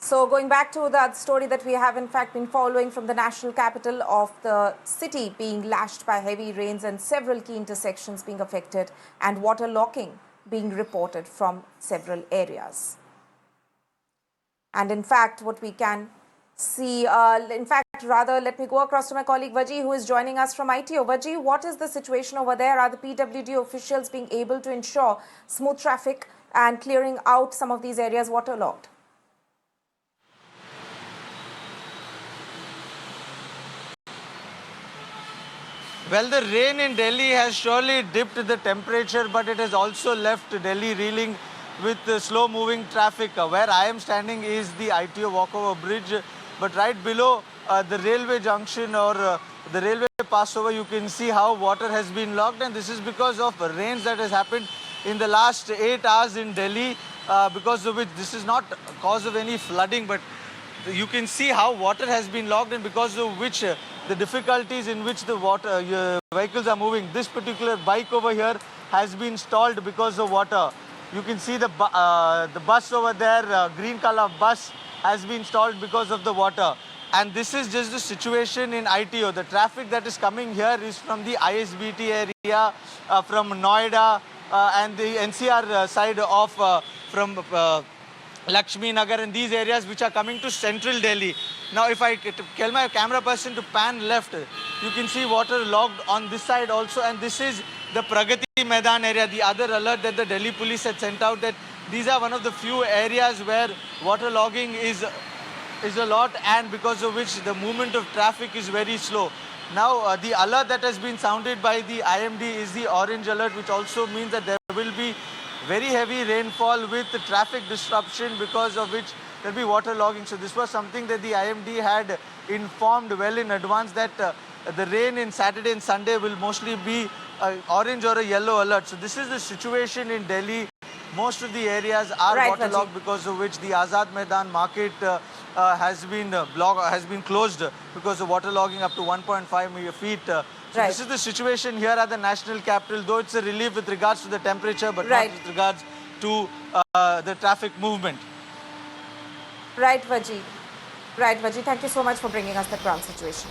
So going back to the story that we have in fact been following from the national capital of the city being lashed by heavy rains and several key intersections being affected and water locking being reported from several areas. And in fact, what we can see, let me go across to my colleague Vaji, who is joining us from ITO. Vaji, what is the situation over there? Are the PWD officials being able to ensure smooth traffic and clearing out some of these areas waterlogged? Well, the rain in Delhi has surely dipped the temperature, but it has also left Delhi reeling with slow-moving traffic. Where I am standing is the ITO walkover bridge, but right below the railway junction or the railway passover, you can see how water has been locked, and this is because of rains that has happened in the last 8 hours in Delhi, because of which this is not cause of any flooding, but you can see how water has been locked, and because of which the difficulties in which the vehicles are moving. This particular bike over here has been stalled because of water. You can see the bus over there, green color bus, has been stalled because of the water. And this is just the situation in ITO. The traffic that is coming here is from the ISBT area, from Noida, and the NCR side of from Lakshmi Nagar and these areas which are coming to central Delhi. Now if I tell my camera person to pan left, you can see water logged on this side also, and this is the Pragati Maidan area. The other alert that the Delhi police had sent out, that these are one of the few areas where water logging is a lot, and because of which the movement of traffic is very slow. Now the alert that has been sounded by the IMD is the orange alert, which also means that there will be very heavy rainfall with traffic disruption, because of which there will be water logging. So this was something that the IMD had informed well in advance, that the rain in Saturday and Sunday will mostly be orange or a yellow alert. So this is the situation in Delhi. Most of the areas are waterlogged, because of which the Azad Maidan market has been closed because of waterlogging up to 1.5 feet. So this is the situation here at the national capital, though it's a relief with regards to the temperature, but not with regards to the traffic movement. Right, Vaji. Right, Vaji. Thank you so much for bringing us the ground situation.